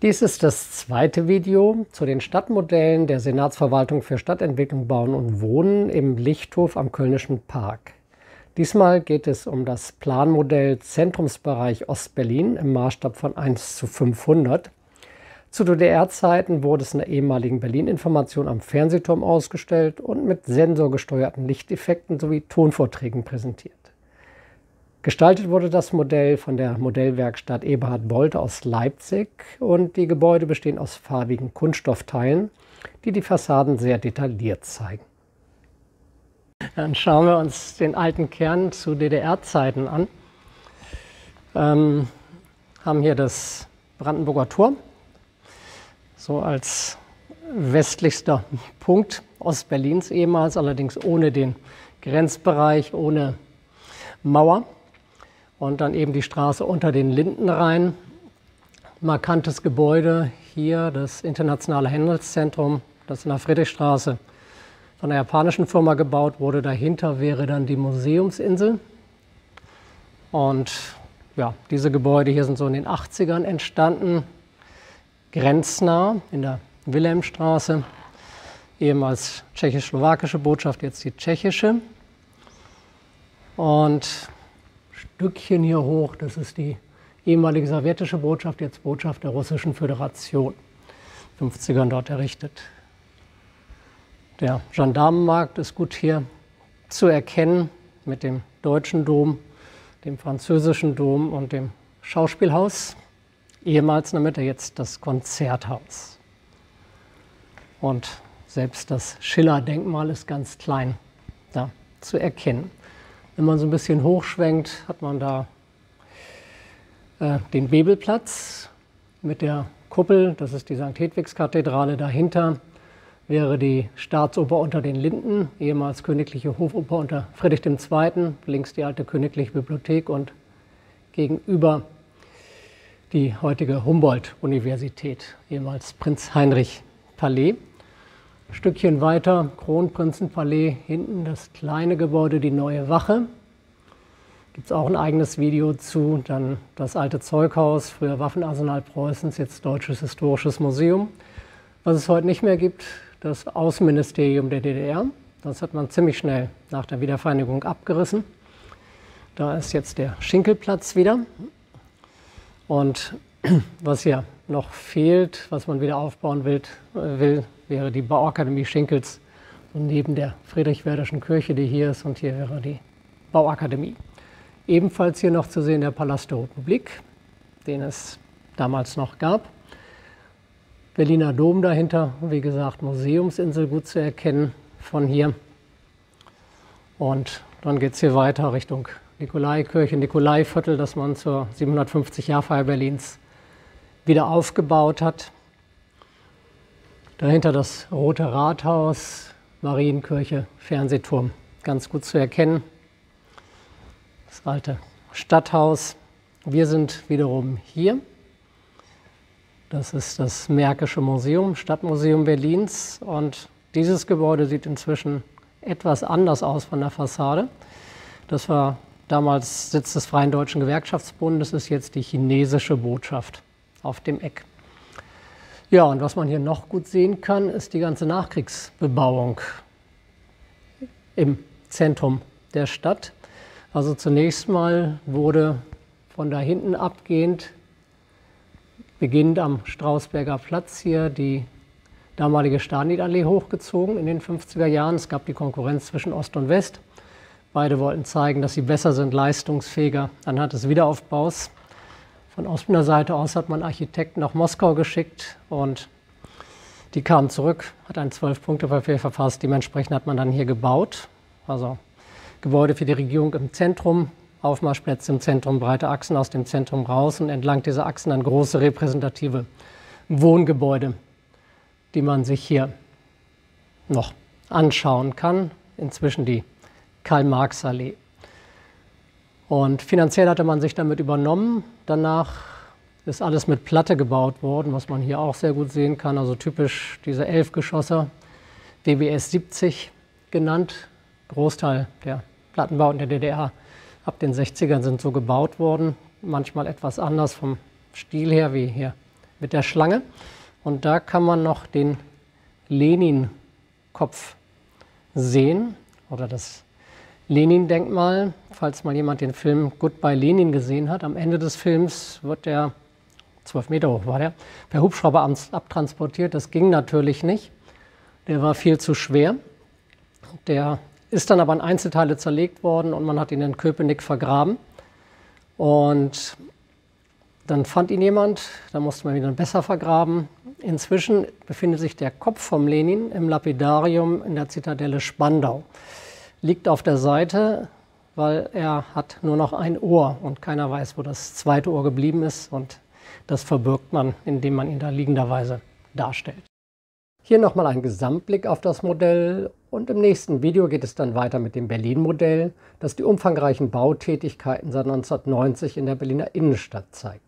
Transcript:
Dies ist das zweite Video zu den Stadtmodellen der Senatsverwaltung für Stadtentwicklung, Bauen und Wohnen im Lichthof am Kölnischen Park. Diesmal geht es um das Planmodell Zentrumsbereich Ostberlin im Maßstab von 1:500. Zu DDR-Zeiten wurde es in der ehemaligen Berlin-Information am Fernsehturm ausgestellt und mit sensorgesteuerten Lichteffekten sowie Tonvorträgen präsentiert. Gestaltet wurde das Modell von der Modellwerkstatt Eberhard Bolte aus Leipzig und die Gebäude bestehen aus farbigen Kunststoffteilen, die die Fassaden sehr detailliert zeigen. Dann schauen wir uns den alten Kern zu DDR-Zeiten an. Haben hier das Brandenburger Tor, so als westlichster Punkt Ostberlins ehemals, allerdings ohne den Grenzbereich, ohne Mauer. Und dann eben die Straße unter den Linden rein. Markantes Gebäude hier, das Internationale Handelszentrum, das in der Friedrichstraße von einer japanischen Firma gebaut wurde. Dahinter wäre dann die Museumsinsel. Und ja, diese Gebäude hier sind so in den 80ern entstanden, grenznah in der Wilhelmstraße, ehemals tschechoslowakische Botschaft, jetzt die tschechische. Und Stückchen hier hoch, das ist die ehemalige sowjetische Botschaft, jetzt Botschaft der Russischen Föderation, 50ern dort errichtet. Der Gendarmenmarkt ist gut hier zu erkennen mit dem deutschen Dom, dem französischen Dom und dem Schauspielhaus, ehemals in der Mitte, jetzt das Konzerthaus. Und selbst das Schiller-Denkmal ist ganz klein da zu erkennen. Wenn man so ein bisschen hochschwenkt, hat man da den Bebelplatz mit der Kuppel, das ist die St. Hedwigs-Kathedrale. Dahinter wäre die Staatsoper unter den Linden, ehemals Königliche Hofoper unter Friedrich II., links die alte Königliche Bibliothek und gegenüber die heutige Humboldt-Universität, ehemals Prinz-Heinrich-Palais. Ein Stückchen weiter, Kronprinzenpalais, hinten das kleine Gebäude, die Neue Wache. Gibt es auch ein eigenes Video zu. Dann das alte Zeughaus, früher Waffenarsenal Preußens, jetzt Deutsches Historisches Museum. Was es heute nicht mehr gibt, das Außenministerium der DDR. Das hat man ziemlich schnell nach der Wiedervereinigung abgerissen. Da ist jetzt der Schinkelplatz wieder. Und was hier noch fehlt, was man wieder aufbauen will, wäre die Bauakademie Schinkels, so neben der Friedrichswerderschen Kirche, die hier ist, und hier wäre die Bauakademie. Ebenfalls hier noch zu sehen der Palast der Republik, den es damals noch gab. Berliner Dom dahinter, wie gesagt, Museumsinsel gut zu erkennen von hier. Und dann geht es hier weiter Richtung Nikolaikirche, Nikolaiviertel, das man zur 750-Jahr-Feier Berlins wieder aufgebaut hat. Dahinter das Rote Rathaus, Marienkirche, Fernsehturm, ganz gut zu erkennen. Das alte Stadthaus. Wir sind wiederum hier. Das ist das Märkische Museum, Stadtmuseum Berlins. Und dieses Gebäude sieht inzwischen etwas anders aus von der Fassade. Das war damals Sitz des Freien Deutschen Gewerkschaftsbundes, ist jetzt die chinesische Botschaft auf dem Eck. Ja, und was man hier noch gut sehen kann, ist die ganze Nachkriegsbebauung im Zentrum der Stadt. Also zunächst mal wurde von da hinten abgehend, beginnend am Strausberger Platz hier, die damalige Stanitallee hochgezogen in den 50er Jahren. Es gab die Konkurrenz zwischen Ost und West. Beide wollten zeigen, dass sie besser sind, leistungsfähiger anhand des Wiederaufbaus. Von Ostberliner Seite aus hat man Architekten nach Moskau geschickt und die kamen zurück, hat ein 12-Punkte-Papier verfasst. Dementsprechend hat man dann hier gebaut. Also Gebäude für die Regierung im Zentrum, Aufmarschplätze im Zentrum, breite Achsen aus dem Zentrum raus und entlang dieser Achsen dann große repräsentative Wohngebäude, die man sich hier noch anschauen kann. Inzwischen die Karl-Marx-Allee. Und finanziell hatte man sich damit übernommen. Danach ist alles mit Platte gebaut worden, was man hier auch sehr gut sehen kann. Also typisch diese 11 Geschosse, WBS 70 genannt. Großteil der Plattenbauten der DDR ab den 60ern sind so gebaut worden. Manchmal etwas anders vom Stil her, wie hier mit der Schlange. Und da kann man noch den Lenin-Kopf sehen oder das Lenin-Denkmal, falls mal jemand den Film Goodbye Lenin gesehen hat. Am Ende des Films wird der, 12 Meter hoch war der, per Hubschrauber abtransportiert. Das ging natürlich nicht. Der war viel zu schwer. Der ist dann aber in Einzelteile zerlegt worden und man hat ihn in Köpenick vergraben. Und dann fand ihn jemand, da musste man ihn dann besser vergraben. Inzwischen befindet sich der Kopf vom Lenin im Lapidarium in der Zitadelle Spandau. Liegt auf der Seite, weil er hat nur noch ein Ohr und keiner weiß, wo das zweite Ohr geblieben ist. Und das verbirgt man, indem man ihn da liegenderweise darstellt. Hier nochmal ein Gesamtblick auf das Modell und im nächsten Video geht es dann weiter mit dem Berlin-Modell, das die umfangreichen Bautätigkeiten seit 1990 in der Berliner Innenstadt zeigt.